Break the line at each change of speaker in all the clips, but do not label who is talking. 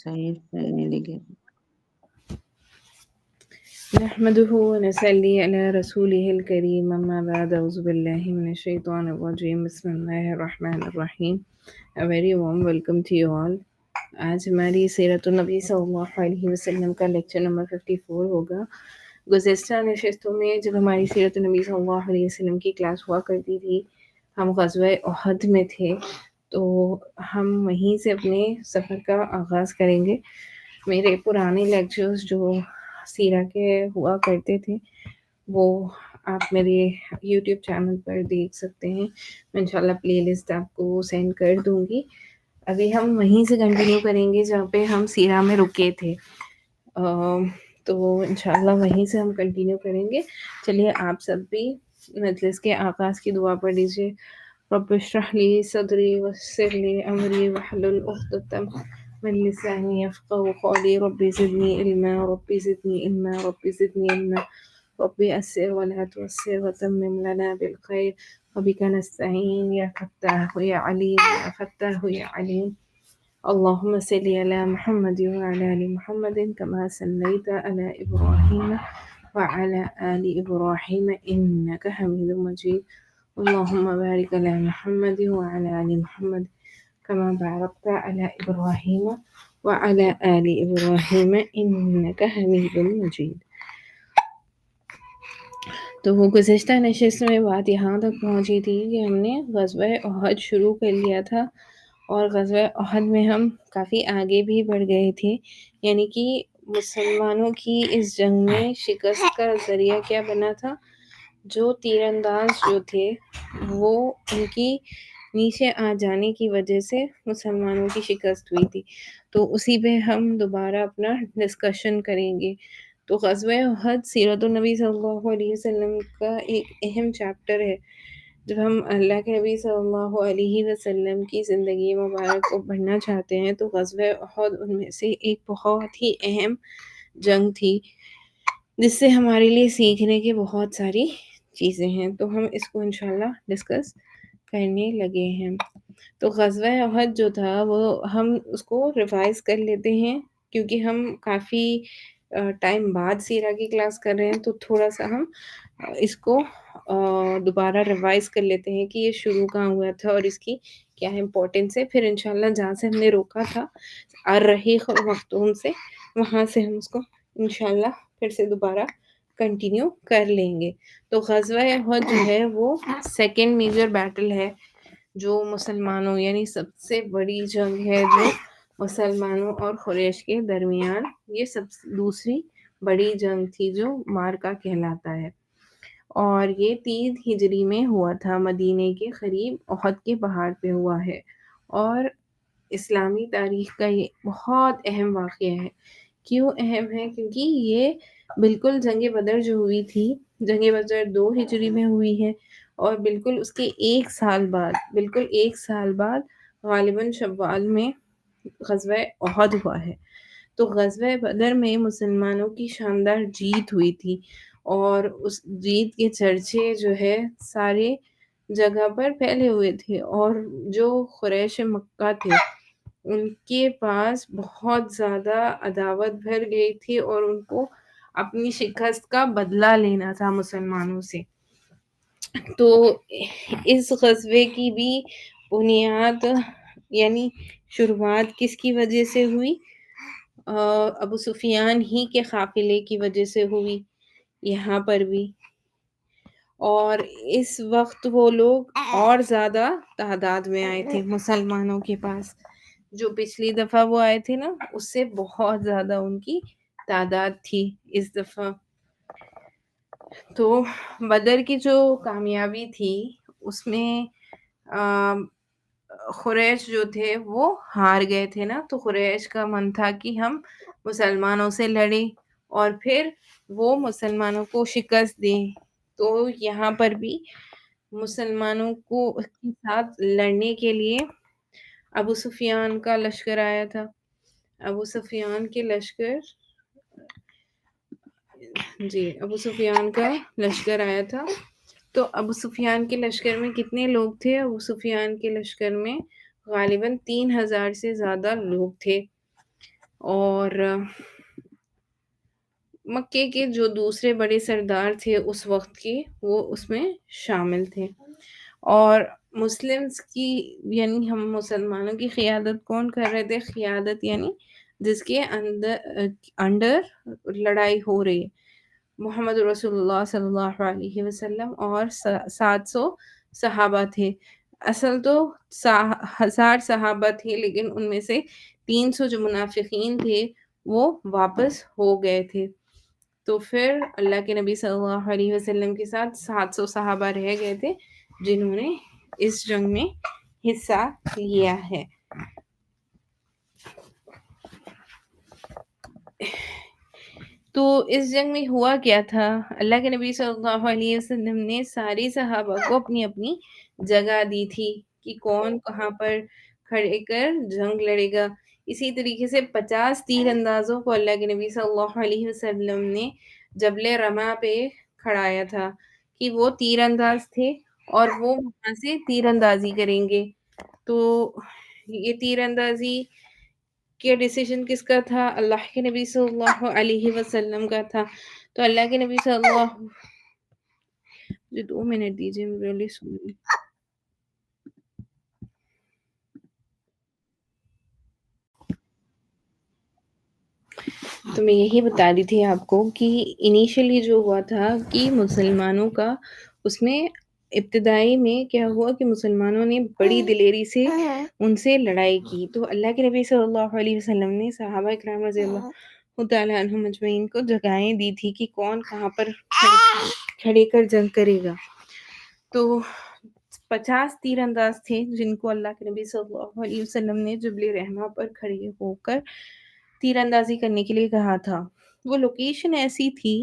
صحیح لکھے.
نحمده ونصلي على رسوله الكريم اما بعد اعوذ باللہ من الشیطان الرجیم بسم اللہ الرحمن الرحیم. A very warm welcome to you all. آج ہماری سیرت النبی صلی اللہ علیہ وسلم کا لیکچر نمبر 54 ہوگا. گزشتہ نشستوں میں جب ہماری سیرت النبی صلی اللہ علیہ وسلم کی کلاس ہوا کرتی تھی ہم غزوہ احد میں تھے، تو ہم وہیں سے اپنے سفر کا آغاز کریں گے. میرے پرانے لیکچرز جو سیرہ کے ہوا کرتے تھے وہ آپ میرے یوٹیوب چینل پر دیکھ سکتے ہیں. میں انشاءاللہ پلے لسٹ آپ کو سینڈ کر دوں گی. ابھی ہم وہیں سے کنٹینیو کریں گے جہاں پہ ہم سیرہ میں رکے تھے، تو انشاءاللہ وہیں سے ہم کنٹینیو کریں گے. چلیے آپ سب بھی مجلس کے آغاز کی دعا پڑھ لیجیے. رب اشرح لی صدری ویسر لی امری واحلل عقدۃ من لسانی یفقهوا قولی. رب زدنی علما رب زدنی علما رب زدنی علما رب یسر ولا تعسر وتمم لنا بالخير وبك نستعين يا فتاح يا عليم يا فتاح يا عليم. اللهم صل على محمد وعلى آل محمد كما صليت على إبراهيم وعلى آل إبراهيم إنك حميد مجيد. اللهم بارك على محمد وعلى آل محمد كما باركت على إبراهيم وعلى آل إبراهيم إنك حميد مجيد. تو وہ گزشتہ نشست میں بات یہاں تک پہنچی تھی کہ ہم نے غزوہ احد شروع کر لیا تھا، اور غزوہ احد میں ہم کافی آگے بھی بڑھ گئے تھے. یعنی کہ مسلمانوں کی اس جنگ میں شکست کا ذریعہ کیا بنا تھا؟ جو تیر انداز جو تھے وہ ان کی نیچے آ جانے کی وجہ سے مسلمانوں کی شکست ہوئی تھی. تو اسی پہ ہم دوبارہ اپنا ڈسکشن کریں گے. تو غزوہ احد سیرت النبی صلی اللہ علیہ وسلم کا ایک اہم چیپٹر ہے. جب ہم اللہ کے نبی صلی اللہ علیہ وسلم کی زندگی مبارک کو پڑھنا چاہتے ہیں تو غزوہ احد ان میں سے ایک بہت ہی اہم جنگ تھی، جس سے ہمارے لیے سیکھنے کی بہت ساری چیزیں ہیں. تو ہم اس کو انشاءاللہ ڈسکس کرنے لگے ہیں. تو غزوہ احد جو تھا وہ ہم اس کو ریوائز کر لیتے ہیں، کیونکہ ہم کافی ٹائم بعد سیرہ کی کلاس کر رہے ہیں، تو تھوڑا سا ہم اس کو دوبارہ ریوائز کر لیتے ہیں کہ یہ شروع کہاں ہوا تھا اور اس کی کیا امپورٹنس ہے. پھر انشاءاللہ جہاں سے ہم نے روکا تھا الرحیق المختوم سے، وہاں سے ہم اس کو انشاءاللہ پھر سے دوبارہ کنٹینیو کر لیں گے. تو غزوہ احد جو ہے وہ سیکنڈ میجر بیٹل ہے جو مسلمانوں، یعنی سب سے بڑی جنگ ہے جو مسلمانوں اور قریش کے درمیان، یہ سب دوسری بڑی جنگ تھی جو مارکا کہلاتا ہے. اور یہ 3 ہجری میں ہوا تھا، مدینے کے قریب احد کے پہاڑ پہ ہوا ہے، اور اسلامی تاریخ کا یہ بہت اہم واقعہ ہے. کیوں اہم ہے؟ کیونکہ یہ بالکل جنگ بدر جو ہوئی تھی، جنگ بدر 2 ہجری میں ہوئی ہے، اور بالکل اس کے ایک سال بعد غالباً شوال میں غزوہ احد ہوا ہے. تو غزوہ بدر میں مسلمانوں کی شاندار جیت ہوئی تھی، اور اس جیت کے چرچے جو ہے سارے جگہ پر پھیلے ہوئے تھے، اور جو قریش مکہ تھے ان کے پاس بہت زیادہ عداوت بھر گئی تھی، اور ان کو اپنی شکست کا بدلہ لینا تھا مسلمانوں سے. تو اس غزوے کی بھی بنیاد، یعنی شروعات کس کی وجہ سے ہوئی؟ ابو سفیان ہی کے قافلے کی وجہ سے ہوئی یہاں پر بھی. اور اس وقت وہ لوگ اور زیادہ تعداد میں آئے تھے مسلمانوں کے پاس. جو پچھلی دفعہ وہ آئے تھے نا، اس سے بہت زیادہ ان کی تعداد تھی اس دفعہ. تو بدر کی جو کامیابی تھی اس میں قریش جو تھے وہ ہار گئے تھے نا. تو قریش کا من تھا کہ ہم مسلمانوں سے لڑیں اور پھر وہ مسلمانوں کو شکست دیں. تو یہاں پر بھی مسلمانوں کو اس کے ساتھ لڑنے کے لیے ابو سفیان کا لشکر آیا تھا. ابو سفیان کا لشکر آیا تھا. تو ابو سفیان کے لشکر میں کتنے لوگ تھے؟ ابو سفیان کے لشکر میں غالباً 3000 سے زیادہ لوگ تھے. اور مکے کے جو دوسرے بڑے سردار تھے اس وقت کے، وہ اس میں شامل تھے۔ اور مسلمز کی، یعنی ہم مسلمانوں کی قیادت کون کر رہے تھے؟ قیادت یعنی جس کے انڈر لڑائی ہو رہی ہے، محمد رسول اللہ صلی اللہ علیہ وسلم اور 700 صحابہ تھے۔ اصل تو 1000 صحابہ تھے، لیکن ان میں سے 300 جو منافقین تھے وہ واپس ہو گئے تھے۔ تو پھر اللہ کے نبی صلی اللہ علیہ وسلم کے ساتھ 700 صحابہ رہ گئے تھے جنہوں نے اس جنگ میں حصہ لیا ہے۔ تو اس جنگ میں ہوا کیا تھا؟ اللہ کے نبی صلی اللہ علیہ وسلم نے ساری صحابہ کو اپنی اپنی جگہ دی تھی کہ کون کہاں پر کھڑے کر جنگ لڑے گا۔ اسی طریقے سے 50 تیر اندازوں کو اللہ کے نبی صلی اللہ علیہ وسلم نے جبل رما پہ کھڑایا تھا کہ وہ تیر انداز تھے اور وہ وہاں سے تیر اندازی کریں گے۔ تو یہ تیر اندازی کہ ڈیسیجن کس کا تھا؟ اللہ کے نبی صلی اللہ علیہ وسلم کا تھا۔ تو اللہ کے نبی صلی اللہ، مجھے 2 منٹ دیجیے، really sorry۔ تو میں یہی بتا رہی تھی آپ کو کہ انیشلی جو ہوا تھا کہ مسلمانوں کا، اس میں ابتدائی میں کیا ہوا کہ مسلمانوں نے بڑی دلیری سے ان سے لڑائی کی۔ تو اللہ کے نبی صلی اللہ علیہ وسلم نے صحابہ کرام رضی اللہ تعالیٰ عنہم اجمعین کو جگہیں دی تھی کہ کون کہاں پر کھڑے کر جنگ کرے گا۔ تو 50 تیر انداز تھے جن کو اللہ کے نبی صلی اللہ علیہ وسلم نے جبل رحمہ پر کھڑے ہو کر تیر اندازی کرنے کے لیے کہا تھا۔ وہ لوکیشن ایسی تھی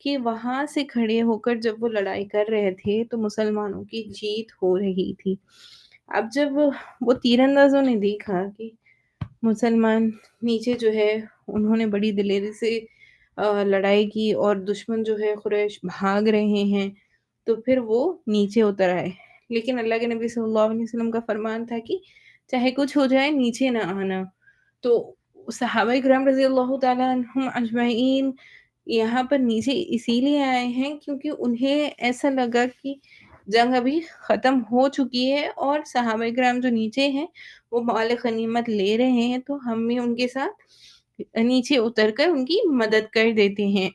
کہ وہاں سے کھڑے ہو کر جب وہ لڑائی کر رہے تھے تو مسلمانوں کی جیت ہو رہی تھی۔ اب جب وہ تیر اندازوں نے دیکھا کہ مسلمان نیچے جو ہے انہوں نے بڑی دلیری سے لڑائی کی اور دشمن جو ہے قریش بھاگ رہے ہیں، تو پھر وہ نیچے اتر آئے۔ لیکن اللہ کے نبی صلی اللہ علیہ وسلم کا فرمان تھا کہ چاہے کچھ ہو جائے نیچے نہ آنا۔ تو صحابہ کرام رضی اللہ تعالیٰ عنہم اجمعین یہاں پر نیچے اسی لیے آئے ہیں کیونکہ انہیں ایسا لگا کہ جنگ ابھی ختم ہو چکی ہے اور صحابہ کرام جو نیچے ہیں وہ مال غنیمت لے رہے ہیں، تو ہم بھی ان کے ساتھ نیچے اتر کر ان کی مدد کر دیتے ہیں۔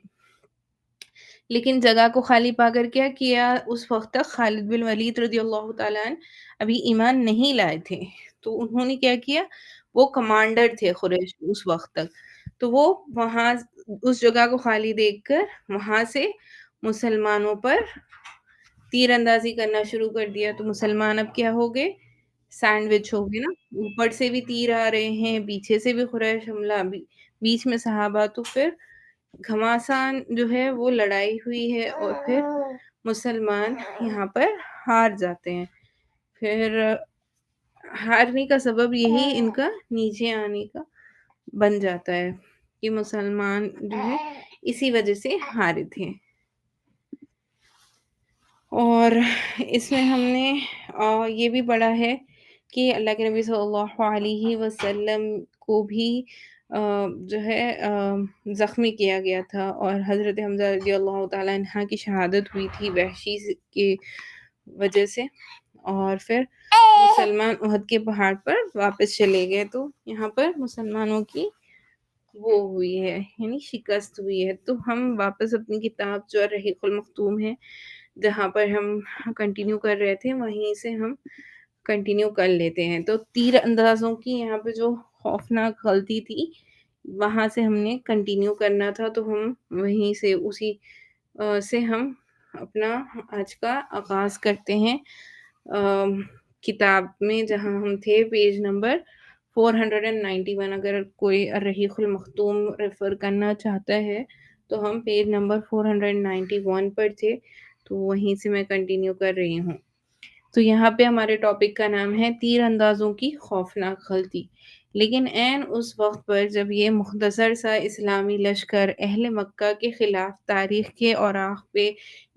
لیکن جگہ کو خالی پا کر کیا کیا؟ اس وقت تک خالد بن ولید رضی اللہ تعالیٰ عنہ ابھی ایمان نہیں لائے تھے، تو انہوں نے کیا کیا؟ وہ کمانڈر تھے قریش اس وقت تک، تو وہ وہاں اس جگہ کو خالی دیکھ کر وہاں سے مسلمانوں پر تیر اندازی کرنا شروع کر دیا۔ تو مسلمان اب کیا ہو گئے؟ سینڈوچ ہو گئے نا، اوپر سے بھی تیر آ رہے ہیں، پیچھے سے بھی قریش حملہ، بیچ میں صحابہ، تو پھر گھماسان جو ہے وہ لڑائی ہوئی ہے اور پھر مسلمان یہاں پر ہار جاتے ہیں۔ پھر ہارنے کا سبب یہی ان کا نیچے آنے کا بن جاتا ہے کہ مسلمان جو ہے اسی وجہ سے ہارے تھے۔ اور اس میں ہم نے یہ بھی پڑھا ہے کہ اللہ کے نبی صلی اللہ علیہ وسلم کو بھی جو ہے زخمی کیا گیا تھا اور حضرت حمزہ رضی اللہ تعالیٰ عنہ کی شہادت ہوئی تھی وحشی کی وجہ سے، اور پھر مسلمان احد کے پہاڑ پر واپس چلے گئے۔ تو یہاں پر مسلمانوں کی وہ ہوئی ہے، یعنی شکست ہوئی ہے۔ تو ہم واپس اپنی کتاب جو الرحیق المختوم ہے جہاں پر ہم کنٹینیو کر رہے تھے وہیں سے ہم کنٹینیو کر لیتے ہیں۔ تو تیر اندازوں کی یہاں پہ جو خوفناک غلطی تھی وہاں سے ہم نے کنٹینیو کرنا تھا، تو ہم وہیں سے اسی سے ہم اپنا آج کا آغاز کرتے ہیں کتاب میں جہاں ہم تھے، پیج نمبر 491۔ اگر کوئی الرحیق المختوم ریفر کرنا چاہتا ہے تو ہم پیج نمبر 491 پر تھے، تو وہیں سے میں کنٹینیو کر رہی ہوں۔ تو یہاں پہ ہمارے ٹاپک کا نام ہے تیر اندازوں کی خوفناک غلطی۔ لیکن عین اس وقت پر جب یہ مختصر سا اسلامی لشکر اہل مکہ کے خلاف تاریخ کے اوراق پہ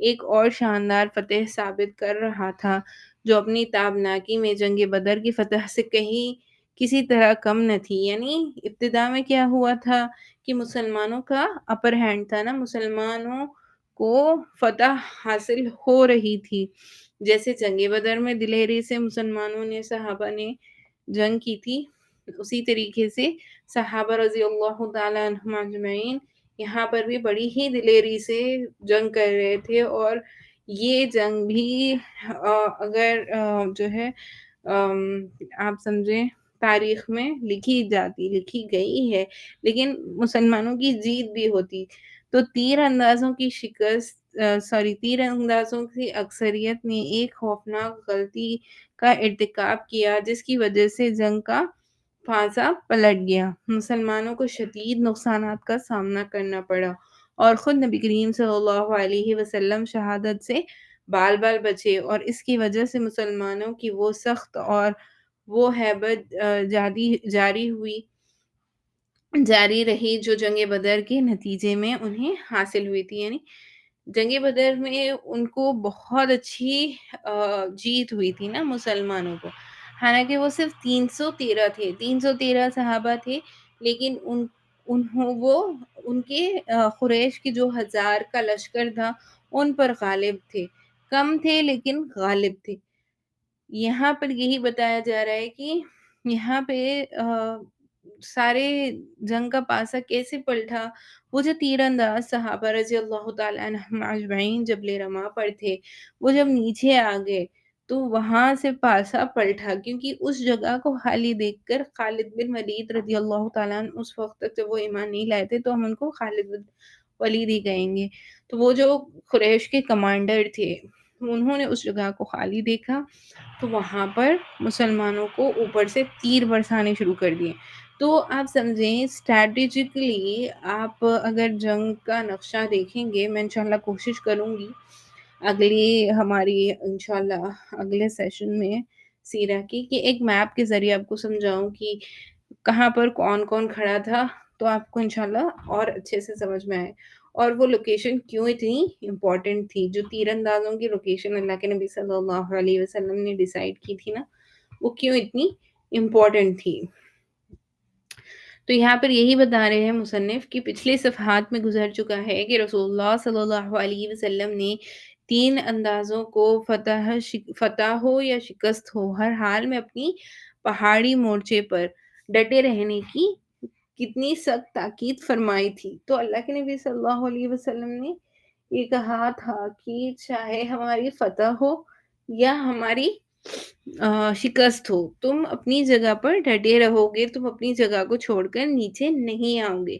ایک اور شاندار فتح ثابت کر رہا تھا، جو اپنی تابناکی میں جنگ بدر کی فتح سے کہیں کسی طرح کم نہ تھی۔ یعنی ابتدا میں کیا ہوا تھا کہ مسلمانوں کا اپر ہینڈ تھا نا، مسلمانوں کو فتح حاصل ہو رہی تھی۔ جیسے جنگ بدر میں دلیری سے مسلمانوں نے، صحابہ نے جنگ کی تھی، اسی طریقے سے صحابہ رضی اللہ تعالیٰ عنہم اجمعین یہاں پر بھی بڑی ہی دلیری سے جنگ کر رہے تھے، اور یہ جنگ بھی اگر جو ہے آپ سمجھیں تاریخ میں لکھی گئی ہے، لیکن مسلمانوں کی جیت بھی ہوتی۔ تو تیر اندازوں کی تیر اندازوں کی اکثریت نے ایک خوفناک غلطی کا ارتکاب کیا، جس کی وجہ سے جنگ کا پھانسا پلٹ گیا، مسلمانوں کو شدید نقصانات کا سامنا کرنا پڑا، اور خود نبی کریم صلی اللہ علیہ وسلم شہادت سے بال بال بچے، اور اس کی وجہ سے مسلمانوں کی وہ سخت اور وہ ہیبت جاری رہی جو جنگ بدر کے نتیجے میں انہیں حاصل ہوئی تھی۔ یعنی جنگ بدر میں ان کو بہت اچھی جیت ہوئی تھی نا مسلمانوں کو، حالانکہ وہ صرف 313 صحابہ تھے، لیکن ان کے قریش کی جو 1000 کا لشکر تھا ان پر غالب تھے، کم تھے لیکن غالب تھے۔ یہاں پر یہی بتایا جا رہا ہے کہ یہاں پہ سارے جنگ کا پاسا کیسے پلٹا۔ وہ جو تیر انداز صحابہ رضی اللہ تعالیٰ عنہم اجمعین جب لے رما پر تھے، وہ جب نیچے آ گئے تو وہاں سے پاسا پلٹا، کیونکہ اس جگہ کو خالی دیکھ کر خالد بن ولید رضی اللہ تعالیٰ عنہ، اس وقت تک جب وہ ایمان نہیں لائے تھے تو ہم ان کو خالد بن ولید ہی کہیں گے، تو وہ جو قریش کے کمانڈر تھے انہوں نے اس جگہ کو خالی دیکھا، تو وہاں پر مسلمانوں کو اوپر سے تیر برسانے شروع کر دیے۔ تو آپ سمجھیں اسٹریٹجکلی آپ اگر جنگ کا نقشہ دیکھیں گے، میں انشاءاللہ کوشش کروں گی انشاءاللہ اگلے سیشن میں سیرہ کی، کہ ایک میپ کے ذریعے آپ کو سمجھاؤں کہ کہاں پر کون کون کھڑا تھا، تو آپ کو انشاءاللہ اور اچھے سے سمجھ میں آئے، اور وہ لوکیشن کیوں اتنی امپورٹنٹ تھی، جو تیر اندازوں کی لوکیشن اللہ کے نبی صلی اللہ علیہ وسلم نے ڈیسائیڈ کی تھی نا، وہ کیوں اتنی امپورٹنٹ تھی۔ تو یہاں پر یہی بتا رہے ہیں مصنف کہ پچھلے صفحات میں گزر چکا ہے کہ رسول اللہ صلی اللہ علیہ وسلم نے 3 اندازوں کو فتح ہو یا شکست ہو، ہر حال میں اپنی پہاڑی مورچے پر ڈٹے رہنے کی کتنی سخت تاکید فرمائی تھی۔ تو اللہ کے نبی صلی اللہ علیہ وسلم نے یہ کہا تھا کہ چاہے ہماری فتح ہو یا ہماری شکست ہو، تم اپنی جگہ پر ڈٹے رہو گے، تم اپنی جگہ کو چھوڑ کر نیچے نہیں آؤ گے۔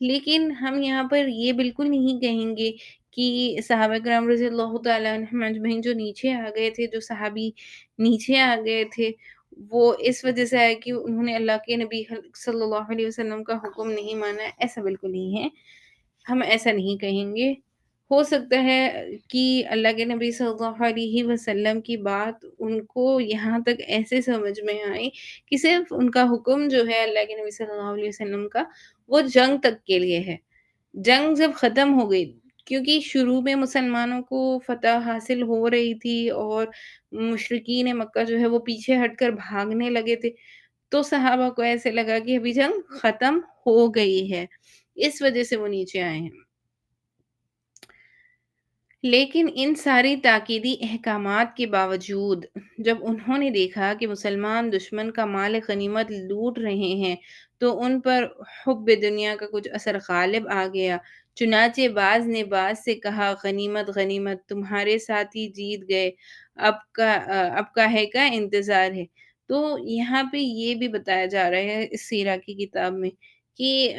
لیکن ہم یہاں پر یہ بالکل نہیں کہیں گے کہ صحابہ کرام رضی اللہ تعالیٰ عنہم اجمعین جو نیچے آ گئے تھے، جو صحابی نیچے آ گئے تھے، وہ اس وجہ سے آئے کہ انہوں نے اللہ کے نبی صلی اللہ علیہ وسلم کا حکم نہیں مانا، ایسا بالکل نہیں ہے، ہم ایسا نہیں کہیں گے۔ ہو سکتا ہے کہ اللہ کے نبی صلی اللہ علیہ وسلم کی بات ان کو یہاں تک ایسے سمجھ میں آئی کہ صرف ان کا حکم جو ہے اللہ کے نبی صلی اللہ علیہ وسلم کا، وہ جنگ تک کے لیے ہے۔ جنگ جب ختم ہو گئی، کیونکہ شروع میں مسلمانوں کو فتح حاصل ہو رہی تھی اور مشرکین مکہ جو ہے وہ پیچھے ہٹ کر بھاگنے لگے تھے، تو صحابہ کو ایسے لگا کہ ابھی جنگ ختم ہو گئی ہے، اس وجہ سے وہ نیچے آئے ہیں۔ لیکن ان ساری تاکیدی احکامات کے باوجود جب انہوں نے دیکھا کہ مسلمان دشمن کا مال غنیمت لوٹ رہے ہیں، تو ان پر حب دنیا کا کچھ اثر غالب آ گیا، چنانچہ بعض نے بعض سے کہا، غنیمت غنیمت، تمہارے ساتھی جیت گئے، اب کاہے کا انتظار ہے۔ تو یہاں پہ یہ بھی بتایا جا رہا ہے اس سیرہ کی کتاب میں کہ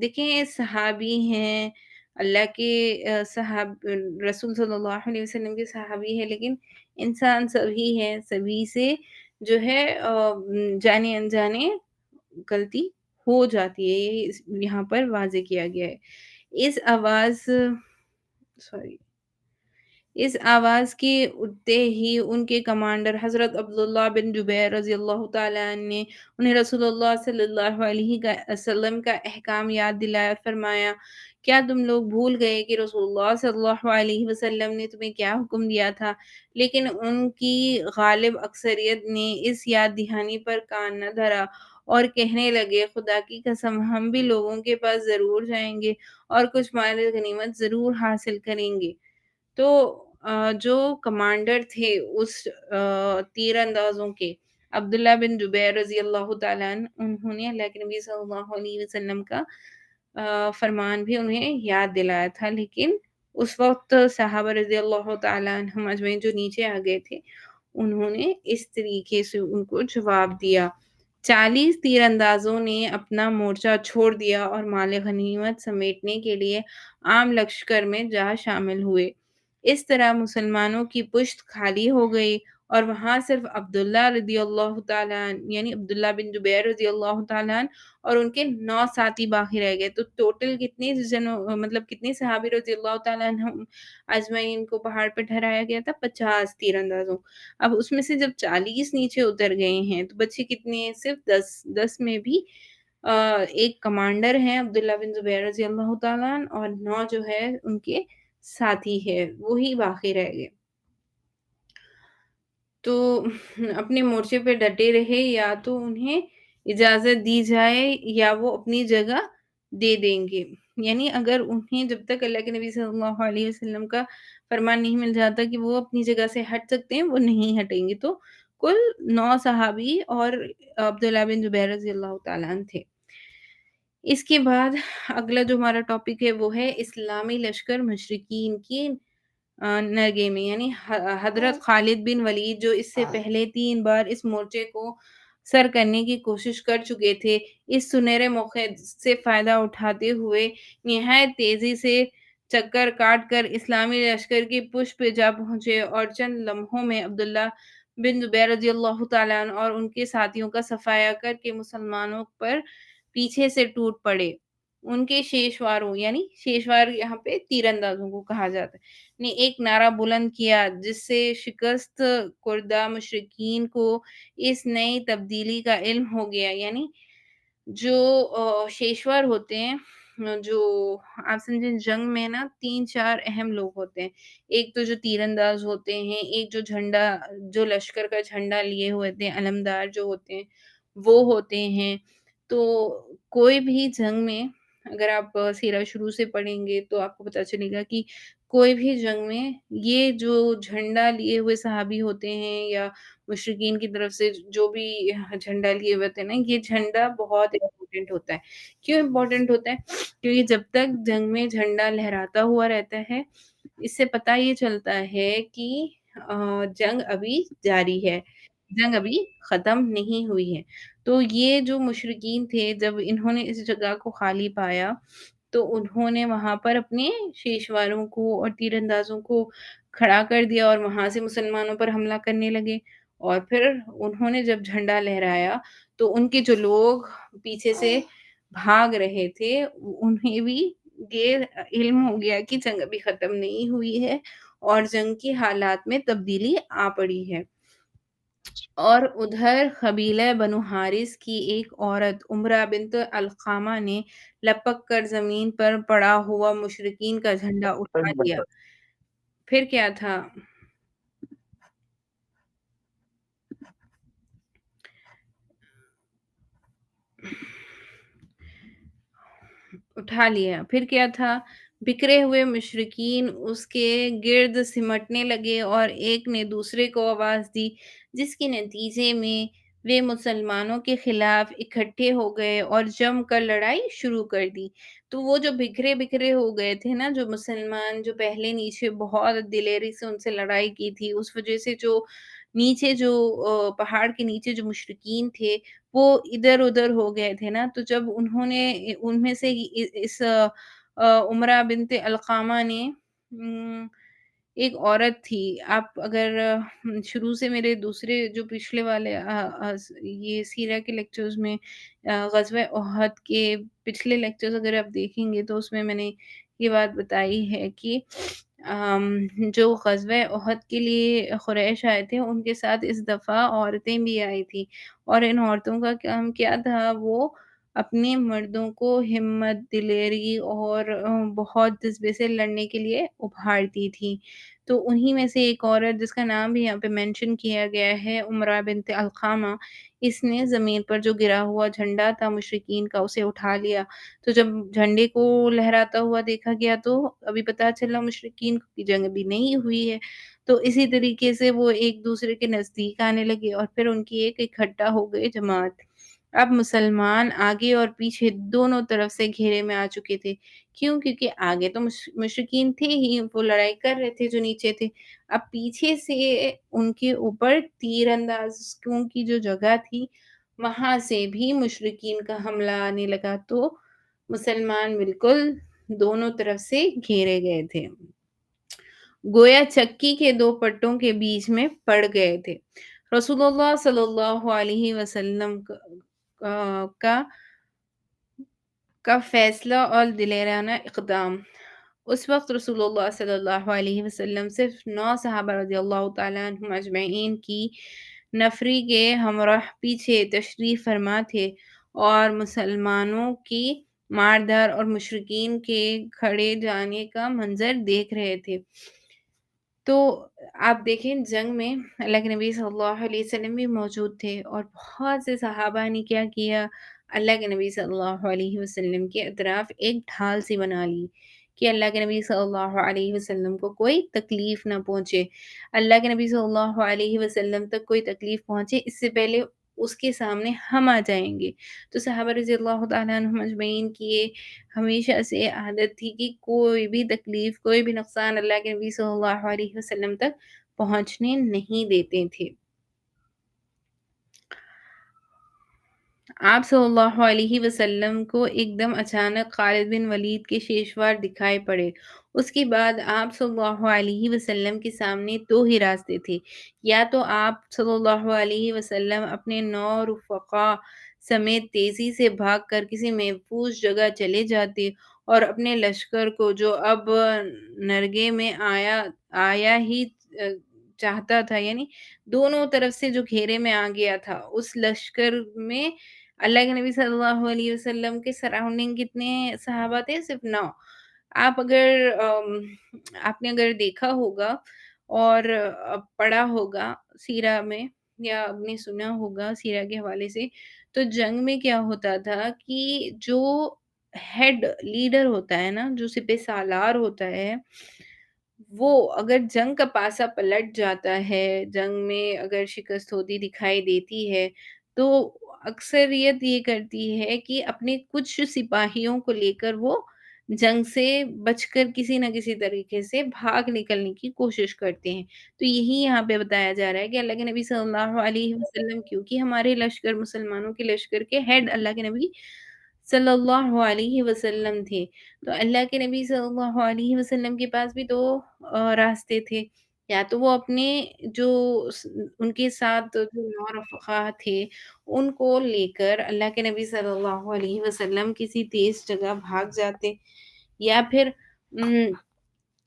دیکھیں صحابی ہیں، اللہ کے رسول صلی اللہ علیہ وسلم کے صحابی ہے، لیکن انسان سبھی ہے، سبھی سے جو ہے جانے انجانے غلطی ہو جاتی ہے، یہ یہاں پر واضح کیا گیا ہے۔ اس آواز سوری اس آواز کے اٹھتے ہی ان کے کمانڈر حضرت عبداللہ بن جبیر رضی اللہ تعالیٰ عنہ نے انہیں رسول اللہ صلی اللہ علیہ وسلم کا احکام یاد دلایا، فرمایا کیا تم لوگ بھول گئے کہ رسول اللہ صلی اللہ علیہ وسلم نے تمہیں کیا حکم دیا تھا؟ لیکن ان کی غالب اکثریت نے اس یاد دہانی پر کان نہ دھرا اور کہنے لگے خدا کی قسم ہم بھی لوگوں کے پاس ضرور جائیں گے اور کچھ مال غنیمت ضرور حاصل کریں گے۔ تو جو کمانڈر تھے اس تیر اندازوں کے، عبداللہ بن جبیر رضی اللہ تعالیٰ عنہ، انہوں نے اللہ کے نبی صلی اللہ علیہ وسلم کا فرمان بھی انہیں یاد دلایا تھا، لیکن اس وقت صحابہ رضی اللہ تعالیٰ عنہم اجمعین جو نیچے آ گئے تھے انہوں نے اس طریقے سے ان کو جواب دیا۔ 40 تیر اندازوں نے اپنا مورچہ چھوڑ دیا اور مال غنیمت سمیٹنے کے لیے عام لشکر میں جا شامل ہوئے۔ اس طرح مسلمانوں کی پشت خالی ہو گئی اور وہاں صرف عبداللہ رضی اللہ تعالیٰ عنہ یعنی عبداللہ بن جبیر رضی اللہ تعالیٰ عنہ اور ان کے 9 ساتھی باقی رہ گئے۔ تو ٹوٹل کتنے مطلب کتنے صحابی رضی اللہ تعالیٰ عنہ اجمعین کو پہاڑ پہ ٹھہرایا گیا تھا؟ 50 تیر اندازوں۔ اب اس میں سے جب 40 نیچے اتر گئے ہیں تو بچے کتنے ہیں؟ صرف 10۔ 10 میں بھی ایک کمانڈر ہیں عبداللہ بن زبیر رضی اللہ تعالیٰ عنہ اور 9 جو ہے ان کے ساتھی ہے، وہی باقی رہ گئے۔ تو اپنے مورچے پہ ڈٹے رہے، یا تو انہیں اجازت دی جائے یا وہ اپنی جگہ دے دیں گے۔ یعنی اگر انہیں جب تک اللہ کے نبی صلی اللہ علیہ وسلم کا فرمان نہیں مل جاتا کہ وہ اپنی جگہ سے ہٹ سکتے ہیں، وہ نہیں ہٹیں گے۔ تو کل 9 صحابی اور عبداللہ بن زبیر رضی اللہ تعالیٰ عنہ تھے۔ اس کے بعد اگلا جو ہمارا ٹاپک ہے وہ ہے اسلامی لشکر مشرکین کی نرگے میں، یعنی حضرت خالد بن ولید جو اس سے پہلے 3 بار اس مورچے کو سر کرنے کی کوشش کر چکے تھے، اس سنہرے موقع سے فائدہ اٹھاتے ہوئے نہایت تیزی سے چکر کاٹ کر اسلامی لشکر کی پشت پہ جا پہنچے اور چند لمحوں میں عبداللہ بن زبیر رضی اللہ تعالیٰ عنہ اور ان کے ساتھیوں کا صفایا کر کے مسلمانوں پر پیچھے سے ٹوٹ پڑے۔ ان کے شیشواروں یعنی شیشوار یہاں پہ تیر اندازوں کو کہا جاتا ہے، نے ایک نعرہ بلند کیا جس سے شکست کردہ مشرکین کو اس نئی تبدیلی کا علم ہو گیا۔ یعنی جو شیشور ہوتے ہیں، جو آپ سمجھیں جنگ میں نا 3-4 اہم لوگ ہوتے ہیں۔ ایک تو جو تیر انداز ہوتے ہیں، ایک جو جھنڈا جو لشکر کا جھنڈا لیے ہوئے ہوتے ہیں، علمدار جو ہوتے ہیں وہ ہوتے ہیں۔ تو کوئی بھی جنگ میں اگر آپ سیرہ شروع سے پڑھیں گے تو آپ کو پتہ چلے گا کہ کوئی بھی جنگ میں یہ جو جھنڈا لیے ہوئے صحابی ہوتے ہیں یا مشرکین کی طرف سے جو بھی جھنڈا لیے ہوئے تھے نا، یہ جھنڈا بہت امپورٹنٹ ہوتا ہے۔ کیوں امپورٹنٹ ہوتا ہے؟ کیونکہ جب تک جنگ میں جھنڈا لہراتا ہوا رہتا ہے، اس سے پتہ یہ چلتا ہے کہ جنگ ابھی جاری ہے، جنگ ابھی ختم نہیں ہوئی ہے۔ تو یہ جو مشرکین تھے جب انہوں نے اس جگہ کو خالی پایا تو انہوں نے وہاں پر اپنے شیشواروں کو اور تیر اندازوں کو کھڑا کر دیا اور وہاں سے مسلمانوں پر حملہ کرنے لگے۔ اور پھر انہوں نے جب جھنڈا لہرایا تو ان کے جو لوگ پیچھے سے بھاگ رہے تھے انہیں بھی یہ علم ہو گیا کہ جنگ ابھی ختم نہیں ہوئی ہے اور جنگ کی حالات میں تبدیلی آ پڑی ہے۔ اور ادھر قبیلہ بنو حارث کی ایک عورت عمرہ بنت القامہ نے لپک کر زمین پر پڑا ہوا مشرکین کا جھنڈا اٹھا لیا۔ پھر کیا تھا؟ پھر کیا تھا؟ بکھرے ہوئے مشرکین اس کے گرد سمٹنے لگے اور ایک نے دوسرے کو آواز دی، جس کے نتیجے میں وہ مسلمانوں کے خلاف اکٹھے ہو گئے اور جم کر لڑائی شروع کر دی۔ تو وہ جو بکھرے بکھرے ہو گئے تھے نا، جو مسلمان جو پہلے نیچے بہت دلیری سے ان سے لڑائی کی تھی، اس وجہ سے جو نیچے جو پہاڑ کے نیچے جو مشرکین تھے وہ ادھر ادھر ہو گئے تھے نا، تو جب انہوں نے ان میں سے اس عمرہ بنت القامہ نے ایک عورت تھی، آپ اگر شروع سے میرے دوسرے جو پچھلے والے یہ سیرہ کے لیکچرز میں غزوہ احد کے پچھلے لیکچرز اگر آپ دیکھیں گے تو اس میں نے یہ بات بتائی ہے کہ جو غزوہ احد کے لیے قریش آئے تھے ان کے ساتھ اس دفعہ عورتیں بھی آئی تھیں، اور ان عورتوں کا کام کیا تھا، وہ اپنے مردوں کو ہمت دلیری اور بہت جذبے سے لڑنے کے لیے ابھارتی تھی۔ تو انہی میں سے ایک عورت جس کا نام بھی یہاں پہ مینشن کیا گیا ہے، امرا بنت القامہ، اس نے زمین پر جو گرا ہوا جھنڈا تھا مشرکین کا اسے اٹھا لیا۔ تو جب جھنڈے کو لہراتا ہوا دیکھا گیا تو ابھی پتہ چلا مشرکین کی جنگ بھی نہیں ہوئی ہے، تو اسی طریقے سے وہ ایک دوسرے کے نزدیک آنے لگے اور پھر ان کی ایک اکٹھا ہو گئے جماعت۔ اب مسلمان آگے اور پیچھے دونوں طرف سے گھیرے میں آ چکے تھے۔ کیوں؟ کیونکہ آگے تو مشرکین تھے ہی، وہ لڑائی کر رہے تھے جو نیچے تھے۔ اب پیچھے سے ان کے اوپر تیر اندازوں کی جو جگہ تھی وہاں سے بھی مشرکین کا حملہ آنے لگا، تو مسلمان بالکل دونوں طرف سے گھیرے گئے تھے، گویا چکی کے دو پٹوں کے بیچ میں پڑ گئے تھے۔ رسول اللہ صلی اللہ علیہ وسلم کا کا فیصلہ اور دلیرانہ اقدام۔ اس وقت رسول اللہ صلی اللہ علیہ وسلم صرف 9 صحابہ رضی اللہ تعالیٰ عنہم اجمعین کی نفری کے ہمراہ پیچھے تشریف فرما تھے اور مسلمانوں کی ماردار اور مشرکین کے کھڑے جانے کا منظر دیکھ رہے تھے۔ تو آپ دیکھیں جنگ میں اللہ کے نبی صلی اللہ علیہ وسلم بھی موجود تھے اور بہت سے صحابہ نے کیا کیا، اللہ کے نبی صلی اللہ علیہ وسلم کے اطراف ایک ڈھال سی بنا لی کہ اللہ کے نبی صلی اللہ علیہ وسلم کو کوئی تکلیف نہ پہنچے، اللہ کے نبی صلی اللہ علیہ وسلم تک کوئی تکلیف پہنچے اس سے پہلے اس کے سامنے ہم آ جائیں گے۔ تو صحابہ رضی اللہ تعالیٰ عنہم اجمعین کی یہ ہمیشہ سے عادت تھی کہ کوئی بھی تکلیف، کوئی بھی نقصان اللہ کے نبی صلی اللہ علیہ وسلم تک پہنچنے نہیں دیتے تھے۔ آپ صلی اللہ علیہ وسلم کو ایک دم اچانک خالد بن ولید کے شیشوار دکھائی پڑے۔ اس کے بعد آپ صلی اللہ علیہ وسلم کے سامنے دو ہی راستے تھے، یا تو آپ صلی اللہ علیہ وسلم اپنے 9 رفقا سمیت تیزی سے بھاگ کر کسی محفوظ جگہ چلے جاتے اور اپنے لشکر کو جو اب نرگے میں آیا ہی چاہتا تھا، یعنی دونوں طرف سے جو گھیرے میں آ گیا تھا، اس لشکر میں اللہ کے نبی صلی اللہ علیہ وسلم کے سراؤنڈنگ کتنے صحابہ تھے؟ صرف 9۔ آپ نے اگر دیکھا ہوگا اور پڑھا ہوگا سیرہ میں، یا آپ نے سنا ہوگا سیرہ کے حوالے سے، تو جنگ میں کیا ہوتا تھا کہ جو ہیڈ لیڈر ہوتا ہے نا، جو سپہ سالار ہوتا ہے، وہ اگر جنگ کا پاسا پلٹ جاتا ہے، جنگ میں اگر شکست ہوتی دکھائی دیتی ہے، تو اکثریت یہ کرتی ہے کہ اپنے کچھ سپاہیوں کو لے کر وہ جنگ سے بچ کر کسی نہ کسی طریقے سے بھاگ نکلنے کی کوشش کرتے ہیں۔ تو یہی یہاں پہ بتایا جا رہا ہے کہ اللہ کے نبی صلی اللہ علیہ وسلم، کیونکہ ہمارے لشکر، مسلمانوں کے لشکر کے ہیڈ اللہ کے نبی صلی اللہ علیہ وسلم تھے، تو اللہ کے نبی صلی اللہ علیہ وسلم کے پاس بھی دو راستے تھے، یا تو وہ اپنے جو ان کے ساتھ جو 9 رفقا تھے ان کو لے کر اللہ کے نبی صلی اللہ علیہ وسلم کسی تیز جگہ بھاگ جاتے، یا پھر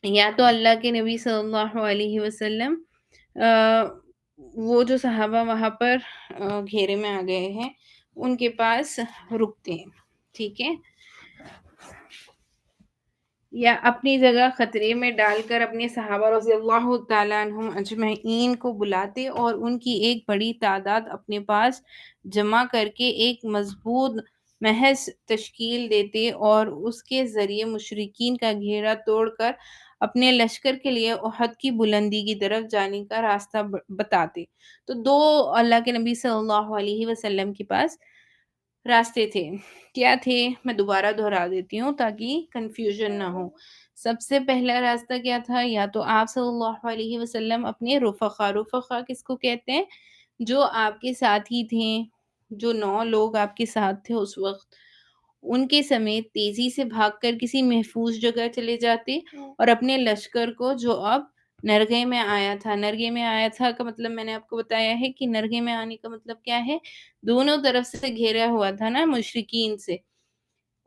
یا تو اللہ کے نبی صلی اللہ علیہ وسلم آ، وہ جو صحابہ وہاں پر گھیرے میں آ گئے ہیں ان کے پاس رکتے ہیں، ٹھیک ہے، یا اپنی جگہ خطرے میں ڈال کر اپنے صحابہ رضی اللہ تعالیٰ عنہم اجمعین کو بلاتے اور ان کی ایک بڑی تعداد اپنے پاس جمع کر کے ایک مضبوط محض تشکیل دیتے اور اس کے ذریعے مشرکین کا گھیرا توڑ کر اپنے لشکر کے لیے احد کی بلندی کی طرف جانے کا راستہ بتاتے۔ تو دو اللہ کے نبی صلی اللہ علیہ وسلم کے پاس راستے تھے، کیا تھے؟ میں دوبارہ دہرا دیتی ہوں تاکہ کنفیوژن نہ ہو۔ سب سے پہلا راستہ کیا تھا؟ یا تو آپ صلی اللہ علیہ وسلم اپنے رفقا کس کو کہتے ہیں؟ جو آپ کے ساتھ ہی تھے، جو 9 لوگ آپ کے ساتھ تھے اس وقت، ان کے سمیت تیزی سے بھاگ کر کسی محفوظ جگہ چلے جاتے اور اپنے لشکر کو جو اب نرگے میں آیا تھا، نرگے میں آیا تھا کا مطلب میں نے آپ کو بتایا ہے کہ نرگے میں آنے کا مطلب کیا ہے، دونوں طرف سے گھیرا ہوا تھا نا مشرکین سے،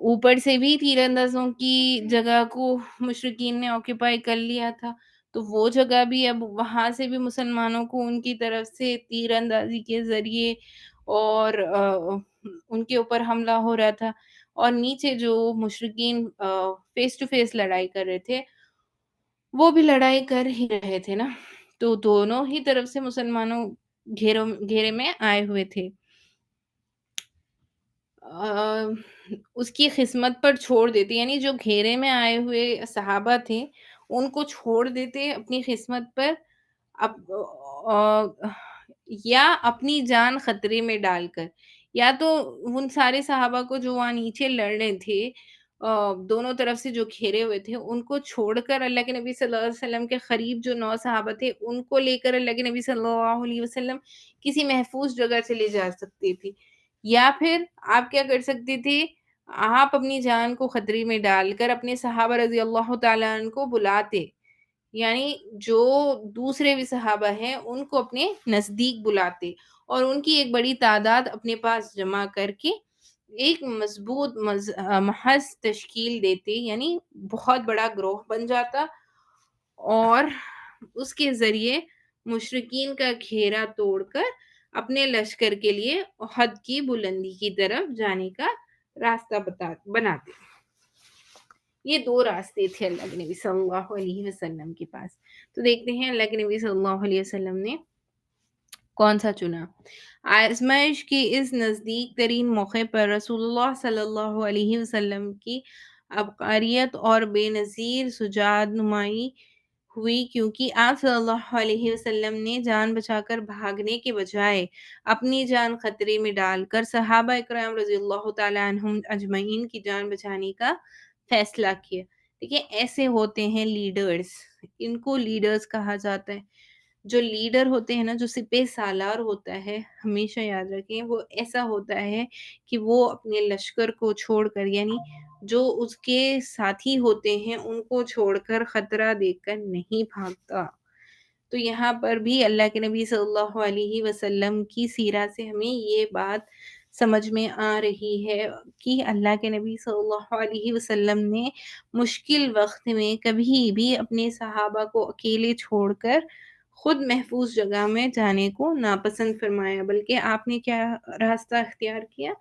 اوپر سے بھی تیر اندازوں کی جگہ کو مشرکین نے آکوپائی کر لیا تھا، تو وہ جگہ بھی اب وہاں سے بھی مسلمانوں کو ان کی طرف سے تیر اندازی کے ذریعے اور ان کے اوپر حملہ ہو رہا تھا، اور نیچے جو مشرکین فیس ٹو فیس لڑائی کر رہے تھے وہ بھی لڑائی کر ہی رہے تھے نا، تو دونوں ہی طرف سے مسلمانوں گھیرے میں آئے ہوئے تھے۔ آ، اس کی قسمت پر چھوڑ دیتے، یعنی جو گھیرے میں آئے ہوئے صحابہ تھے ان کو چھوڑ دیتے اپنی قسمت پر، اب یا اپنی جان خطرے میں ڈال کر، یا تو ان سارے صحابہ کو جو وہاں نیچے لڑ رہے تھے، دونوں طرف سے جو گھیرے ہوئے تھے ان کو چھوڑ کر اللہ کے نبی صلی اللہ علیہ وسلم کے قریب جو 9 صحابہ تھے ان کو لے کر اللہ کے نبی صلی اللہ علیہ وسلم کسی محفوظ جگہ چلے جا سکتے تھے، یا پھر آپ کیا کر سکتے تھے، آپ اپنی جان کو خطرے میں ڈال کر اپنے صحابہ رضی اللہ تعالیٰ عنہ کو بلاتے، یعنی جو دوسرے بھی صحابہ ہیں ان کو اپنے نزدیک بلاتے اور ان کی ایک بڑی تعداد اپنے پاس جمع کر کے ایک مضبوط محض تشکیل دیتے، یعنی بہت بڑا گروہ بن جاتا، اور اس کے ذریعے مشرکین کا گھیرا توڑ کر اپنے لشکر کے لیے احد کی بلندی کی طرف جانے کا راستہ بناتے۔ یہ دو راستے تھے اللہ کے نبی صلی اللہ علیہ وسلم کے پاس، تو دیکھتے ہیں اللہ کے نبی صلی اللہ علیہ وسلم نے کون سا چنا۔ آزمائش کے اس نزدیک ترین موقع پر رسول اللہ صلی اللہ علیہ وسلم کی عبقریت اور بے نظیر شجاعت نمائی ہوئی، کیونکہ آپ صلی اللہ علیہ وسلم نے جان بچا کر بھاگنے کے بجائے اپنی جان خطرے میں ڈال کر صحابہ اکرام رضی اللہ تعالیٰ عنہم اجمعین کی جان بچانے کا فیصلہ کیا۔ دیکھیں ایسے ہوتے ہیں لیڈرز، ان کو لیڈرز کہا جاتا ہے۔ جو لیڈر ہوتے ہیں نا، جو سپہ سالار ہوتا ہے، ہمیشہ یاد رکھیں وہ ایسا ہوتا ہے کہ وہ اپنے لشکر کو چھوڑ کر، یعنی جو اس کے ساتھی ہوتے ہیں ان کو چھوڑ کر خطرہ دیکھ کر نہیں بھاگتا۔ تو یہاں پر بھی اللہ کے نبی صلی اللہ علیہ وسلم کی سیرت سے ہمیں یہ بات سمجھ میں آ رہی ہے کہ اللہ کے نبی صلی اللہ علیہ وسلم نے مشکل وقت میں کبھی بھی اپنے صحابہ کو اکیلے چھوڑ کر خود محفوظ جگہ میں جانے کو ناپسند فرمایا، بلکہ آپ نے کیا راستہ اختیار کیا،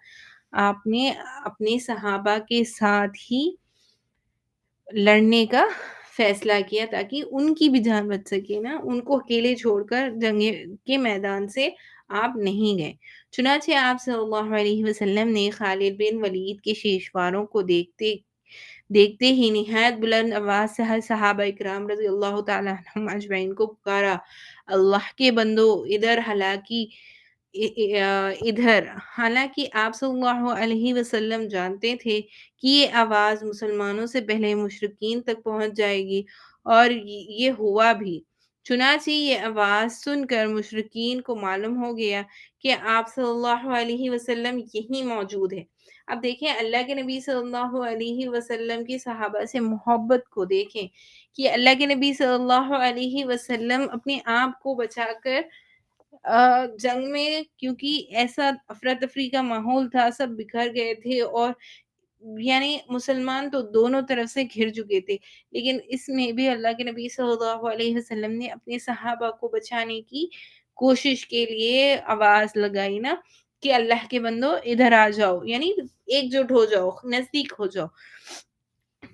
آپ نے اپنے صحابہ کے ساتھ ہی لڑنے کا فیصلہ کیا تاکہ ان کی بھی جان بچ سکے نا، ان کو اکیلے چھوڑ کر جنگ کے میدان سے آپ نہیں گئے۔ چنانچہ آپ صلی اللہ علیہ وسلم نے خالد بن ولید کے شیشواروں کو دیکھتے دیکھتے ہی نہایت بلند آواز سے صحابہ اکرام رضی اللہ تعالیٰ عنہم اجمعین کو پکارا، اللہ کے بندو ادھر ادھر۔ حالانکہ آپ صلی اللہ علیہ وسلم جانتے تھے کہ یہ آواز مسلمانوں سے پہلے مشرکین تک پہنچ جائے گی، اور یہ ہوا بھی۔ چنانچہ یہ آواز سن کر مشرکین کو معلوم ہو گیا کہ آپ صلی اللہ علیہ وسلم یہیں موجود ہے۔ اب دیکھیں اللہ کے نبی صلی اللہ علیہ وسلم کی صحابہ سے محبت کو دیکھیں کہ اللہ کے نبی صلی اللہ علیہ وسلم اپنے آپ کو بچا کر جنگ میں، کیونکہ ایسا افراتفری کا ماحول تھا، سب بکھر گئے تھے، اور یعنی مسلمان تو دونوں طرف سے گھر چکے تھے، لیکن اس میں بھی اللہ کے نبی صلی اللہ علیہ وسلم نے اپنے صحابہ کو بچانے کی کوشش کے لیے آواز لگائی نا کہ اللہ کے بندو ادھر آ جاؤ، یعنی ایک جٹ ہو جاؤ، نزدیک ہو جاؤ،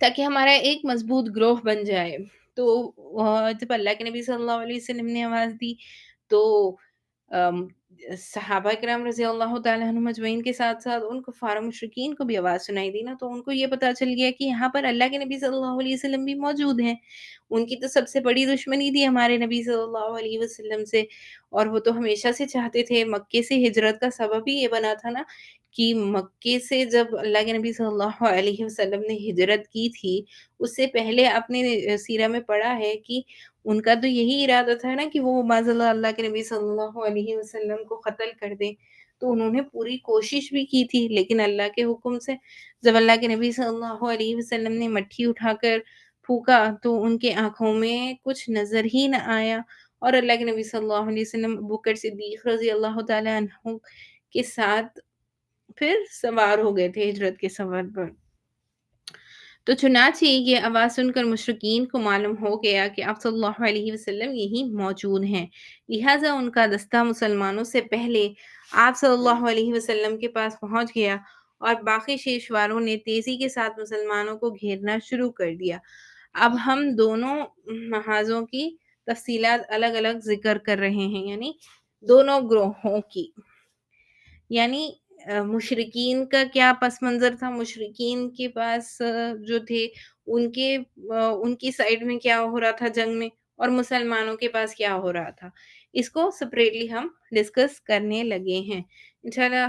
تاکہ ہمارا ایک مضبوط گروہ بن جائے۔ تو جب اللہ کے نبی صلی اللہ علیہ وسلم نے آواز دی تو ام، صحابہ کرام رضی اللہ تعالیٰ عنہم اجمعین کے ساتھ ساتھ ان کفار و مشرکین کو بھی آواز سنائی دی نا، تو ان کو یہ پتا چل گیا کہ یہاں پر اللہ کے نبی صلی اللہ علیہ وسلم بھی موجود ہیں۔ ان کی تو سب سے بڑی دشمنی تھی ہمارے نبی صلی اللہ علیہ وسلم سے، اور وہ تو ہمیشہ سے چاہتے تھے، مکے سے ہجرت کا سبب ہی یہ بنا تھا نا کہ مکے سے جب اللہ کے نبی صلی اللہ علیہ وسلم نے ہجرت کی تھی، اس سے پہلے آپ نے سیرہ میں پڑھا ہے کہ ان کا تو یہی ارادہ تھا نا کہ وہ معاذ اللہ کے نبی صلی اللہ علیہ وسلم کو قتل کر دیں، تو انہوں نے پوری کوشش بھی کی تھی، لیکن اللہ کے حکم سے جب اللہ کے نبی صلی اللہ علیہ وسلم نے مٹھی اٹھا کر پھونکا تو ان کے آنکھوں میں کچھ نظر ہی نہ آیا، اور اللہ کے نبی صلی اللہ علیہ وسلم ابوبکر صدیق رضی اللہ تعالیٰ عنہ کے ساتھ پھر سوار ہو گئے تھے ہجرت کے سفر پر۔ تو چنانچہ یہ آواز سن کر مشرکین کو معلوم ہو گیا کہ آپ صلی اللہ علیہ وسلم یہیں موجود ہیں، لہٰذا ان کا دستہ مسلمانوں سے پہلے آپ صلی اللہ علیہ وسلم کے پاس پہنچ گیا اور باقی شیشواروں نے تیزی کے ساتھ مسلمانوں کو گھیرنا شروع کر دیا۔ اب ہم دونوں محاذوں کی تفصیلات الگ الگ ذکر کر رہے ہیں، یعنی دونوں گروہوں کی، یعنی مشرکین کا کیا پس منظر تھا، مشرکین کے پاس جو تھے ان کی سائڈ میں کیا ہو رہا تھا جنگ میں، اور مسلمانوں کے پاس کیا ہو رہا تھا، اس کو سپریٹلی ہم ڈسکس کرنے لگے ہیں انشاءاللہ۔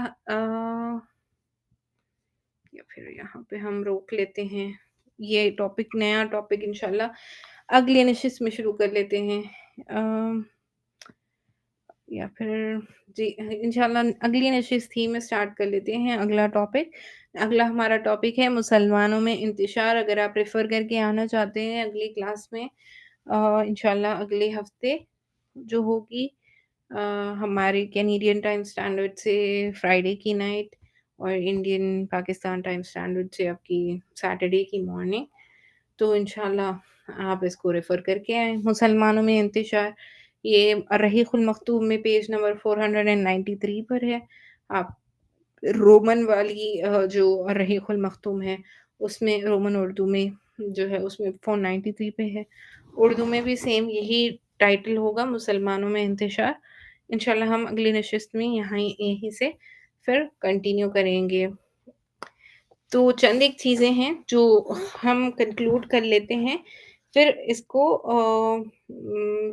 یا پھر یہاں پہ ہم روک لیتے ہیں، یہ ٹاپک نیا ٹاپک انشاءاللہ اگلی نشست میں شروع کر لیتے ہیں، یا پھر جی انشاءاللہ اگلی نشست ہی میں سٹارٹ کر لیتے ہیں اگلا ٹاپک۔ اگلا ہمارا ٹاپک ہے مسلمانوں میں انتشار۔ اگر آپ ریفر کر کے آنا چاہتے ہیں اگلی کلاس میں، انشاءاللہ اگلے ہفتے جو ہوگی ہماری کینیڈین ٹائم سٹینڈرڈ سے فرائیڈے کی نائٹ، اور انڈین پاکستان ٹائم سٹینڈرڈ سے آپ کی سیٹرڈے کی مارننگ، تو انشاءاللہ آپ اس کو ریفر کر کے آئیں۔ مسلمانوں میں انتشار، یہ الرحیق المختوم میں پیج نمبر 493 پر ہے۔ آپ رومن والی جو الرحیق المختوم ہے اس میں رومن اردو میں جو ہے اس میں 493 پہ ہے، اردو میں بھی سیم یہی ٹائٹل ہوگا، مسلمانوں میں انتشار۔ انشاءاللہ ہم اگلی نشست میں یہیں سے پھر کنٹینیو کریں گے۔ تو چند ایک چیزیں ہیں جو ہم کنکلوڈ کر لیتے ہیں، پھر اس کو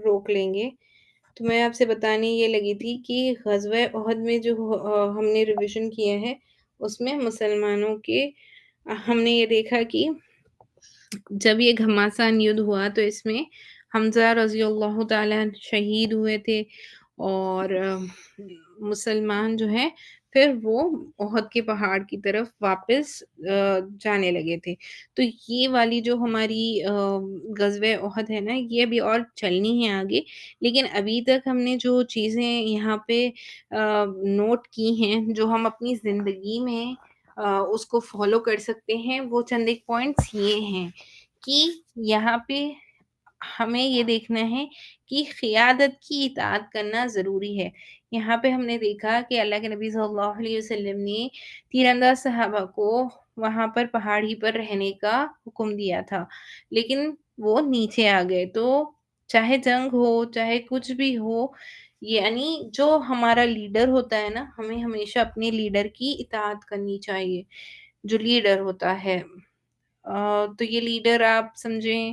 روک لیں گے۔ تو میں آپ سے بتانے یہ لگی تھی کہ غزوہ احد میں جو ہم نے ریویژن کیا ہے اس میں مسلمانوں کے ہم نے یہ دیکھا کہ جب یہ گھماسان یدھ ہوا تو اس میں حمزہ رضی اللہ تعالیٰ شہید ہوئے تھے، اور مسلمان جو ہے پھر وہ احد کے پہاڑ کی طرف واپس جانے لگے تھے۔ تو یہ والی جو ہماری غزوہ احد ہے نا، یہ ابھی اور چلنی ہے آگے، لیکن ابھی تک ہم نے جو چیزیں یہاں پہ نوٹ کی ہیں جو ہم اپنی زندگی میں اس کو فالو کر سکتے ہیں، وہ چند ایک پوائنٹس یہ ہیں کہ یہاں پہ ہمیں یہ دیکھنا ہے کہ قیادت کی اطاعت کرنا ضروری ہے۔ یہاں پہ ہم نے دیکھا کہ اللہ کے نبی صلی اللہ علیہ وسلم نے تیر انداز صحابہ کو وہاں پر پہاڑی پر رہنے کا حکم دیا تھا، لیکن وہ نیچے آ گئے۔ تو چاہے جنگ ہو چاہے کچھ بھی ہو، یعنی جو ہمارا لیڈر ہوتا ہے نا، ہمیں ہمیشہ اپنے لیڈر کی اطاعت کرنی چاہیے، جو لیڈر ہوتا ہے۔ تو یہ لیڈر آپ سمجھیں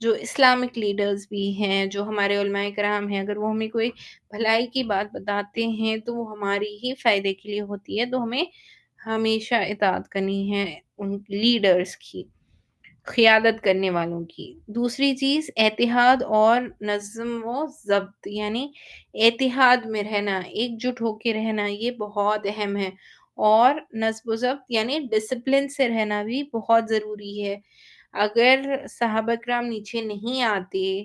جو اسلامک لیڈرز بھی ہیں، جو ہمارے علماء کرام ہیں، اگر وہ ہمیں کوئی بھلائی کی بات بتاتے ہیں تو وہ ہماری ہی فائدے کے لیے ہوتی ہے، تو ہمیں ہمیشہ اطاعت کرنی ہے ان لیڈرز کی، قیادت کرنے والوں کی۔ دوسری چیز اتحاد اور نظم و ضبط، یعنی اتحاد میں رہنا، ایک جٹ ہو کے رہنا، یہ بہت اہم ہے، اور نظم و ضبط یعنی ڈسپلن سے رہنا بھی بہت ضروری ہے۔ اگر صحابہ کرام نیچے نہیں آتے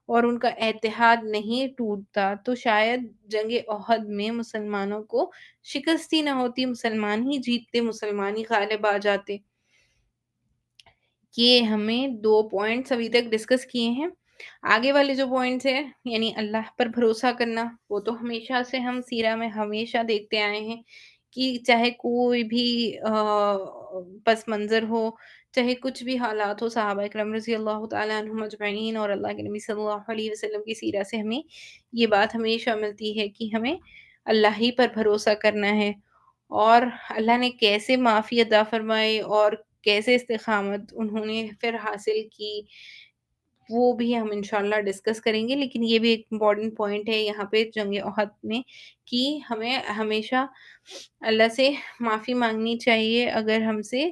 اور ان کا اتحاد نہیں ٹوٹتا تو شاید جنگ احد میں مسلمانوں کو شکست ہی نہ ہوتی، مسلمان ہی جیتتے، مسلمان ہی غالب آ جاتے۔ یہ ہمیں 2 پوائنٹس ابھی تک ڈسکس کیے ہیں۔ آگے والے جو پوائنٹس ہیں یعنی اللہ پر بھروسہ کرنا، وہ تو ہمیشہ سے ہم سیرہ میں ہمیشہ دیکھتے آئے ہیں کہ چاہے کوئی بھی پس منظر ہو، چاہے کچھ بھی حالات ہو، صحابہ اکرام رضی اللہ تعالیٰ عنہم اجمعین اور اللہ کے نبی صلی اللہ علیہ وسلم کی سیرہ سے ہمیں یہ بات ہمیشہ ملتی ہے کہ ہمیں اللہ ہی پر بھروسہ کرنا ہے، اور اللہ نے کیسے معافی عطا فرمائی اور کیسے استقامت انہوں نے پھر حاصل کی، وہ بھی ہم انشاءاللہ ڈسکس کریں گے۔ لیکن یہ بھی ایک امپورٹنٹ پوائنٹ ہے یہاں پہ جنگ احد میں کہ ہمیں ہمیشہ اللہ سے معافی مانگنی چاہیے اگر ہم سے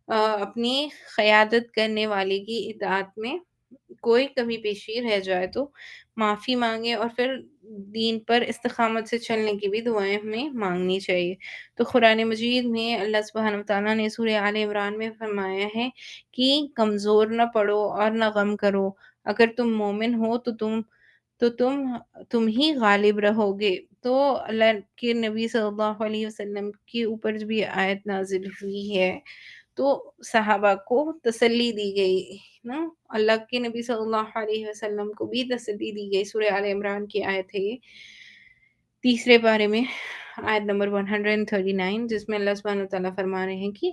اپنی قیادت کرنے والے کی اطاعت میں کوئی کمی پیشی رہ جائے، تو معافی مانگے، اور پھر دین پر استقامت سے چلنے کی بھی دعائیں ہمیں مانگنی چاہیے۔ تو قرآن مجید میں اللہ سبحانہ وتعالیٰ نے سورہ آل عمران میں فرمایا ہے کہ کمزور نہ پڑو اور نہ غم کرو، اگر تم مومن ہو تو تم ہی غالب رہو گے۔ تو اللہ کے نبی صلی اللہ علیہ وسلم کے اوپر بھی آیت نازل ہوئی ہے، تو صحابہ کو تسلی دی گئی نا، اللہ کے نبی صلی اللہ علیہ وسلم کو بھی تسلی دی گئی۔ سورہ آل عمران کی آیت ہے یہ، تیسرے پارے میں آیت نمبر 139، جس میں اللہ سبحانہ وتعالیٰ فرما رہے ہیں کہ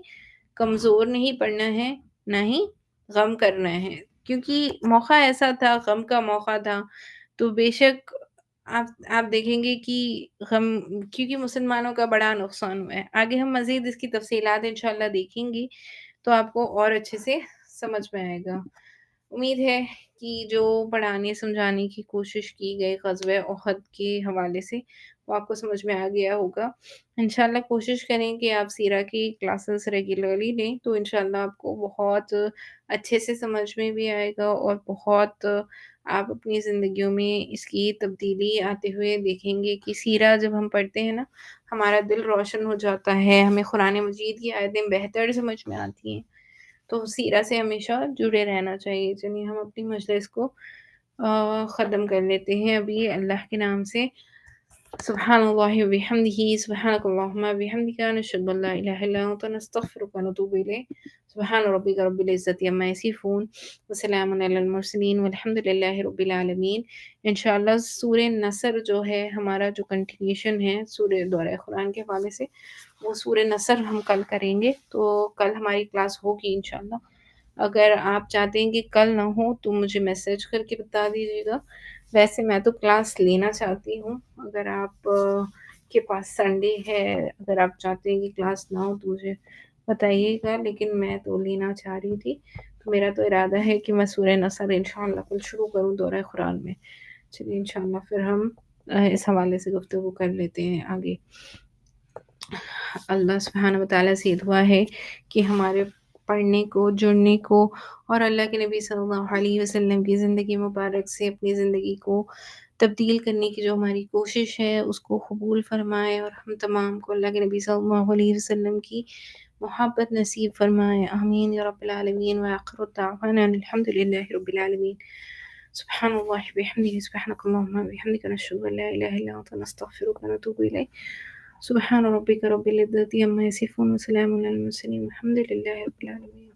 کمزور نہیں پڑنا ہے، نہ ہی غم کرنا ہے، کیونکہ موقع ایسا تھا، غم کا موقع تھا۔ تو بے شک آپ دیکھیں گے کہ غم، کیونکہ مسلمانوں کا بڑا نقصان ہوا ہے۔ آگے ہم مزید اس کی تفصیلات انشاءاللہ دیکھیں گی تو آپ کو اور اچھے سے سمجھ میں آئے گا۔ امید ہے کہ جو پڑھانے سمجھانے کی کوشش کی گئی غزوہ احد کے حوالے سے وہ آپ کو سمجھ میں آ گیا ہوگا۔ انشاءاللہ کوشش کریں کہ آپ سیرہ کی کلاسز ریگولرلی لیں تو انشاءاللہ آپ کو بہت اچھے سے سمجھ میں بھی آئے گا، اور بہت آپ اپنی زندگیوں میں اس کی تبدیلی آتے ہوئے دیکھیں گے کہ سیرہ جب ہم پڑھتے ہیں نا، ہمارا دل روشن ہو جاتا ہے، ہمیں قرآن مجید کی آیتیں بہتر سمجھ میں آتی ہیں۔ تو سیرہ سے ہمیشہ جڑے رہنا چاہیے۔ چلیے ہم اپنی مجلس کو ختم کر لیتے ہیں ابھی اللہ کے نام سے۔ سبحان اللہ وبحمدہ، سبحانک اللہم وبحمدک، نشہد ان لا الہ الا انت، نستغفرک ونتوب الیک۔ سبحان ربک رب العزت عما یصفون، وسلام علی المرسلین، والحمد للہ رب العالمین۔ انشاءاللہ سورہ نصر جو ہے ہمارا، جو کنٹینیوشن ہے سورہ دورہ قرآن کے حوالے سے، وہ سورہ نصر ہم کل کریں گے۔ تو کل ہماری کلاس ہوگی انشاءاللہ۔ اگر آپ چاہتے ہیں کہ کل نہ ہو تو مجھے میسج کر کے بتا دیجیے گا۔ ویسے میں تو کلاس لینا چاہتی ہوں، اگر آپ کے پاس سنڈے ہے، اگر آپ چاہتے ہیں کہ کلاس نہ ہو تو مجھے بتائیے گا، لیکن میں تو لینا چاہ رہی تھی۔ تو میرا تو ارادہ ہے کہ میں سورہ نصر انشاءاللہ کل شروع کروں دورہ قرآن میں۔ چلیے انشاءاللہ پھر ہم اس حوالے سے گفتگو کر لیتے ہیں آگے۔ اللہ سبحانہ وتعالیٰ سے یہ دعا ہے کہ ہمارے پڑھنے کو، جڑنے کو، اور اللہ کے نبی صلی اللہ علیہ وسلم کی زندگی مبارک سے اپنی زندگی کو تبدیل کرنے کی جو ہماری کوشش ہے اس کو قبول فرمائے، اور ہم تمام کو اللہ کے نبی صلی اللہ علیہ وسلم کی محبت نصیب فرمائے۔ آمین یا رب العالمین۔ وآخر دعوانا الحمد للہ رب العالمین۔ سبحان اللہ بحمدہ، سبحانک اللہم بحمدک، نشہد ان لا الہ الا انت، نستغفرک ونتوب الیک۔ سبحان ربک رب العزت عما یصفون، وسلام علی المرسلین، والحمد للہ رب العالمین۔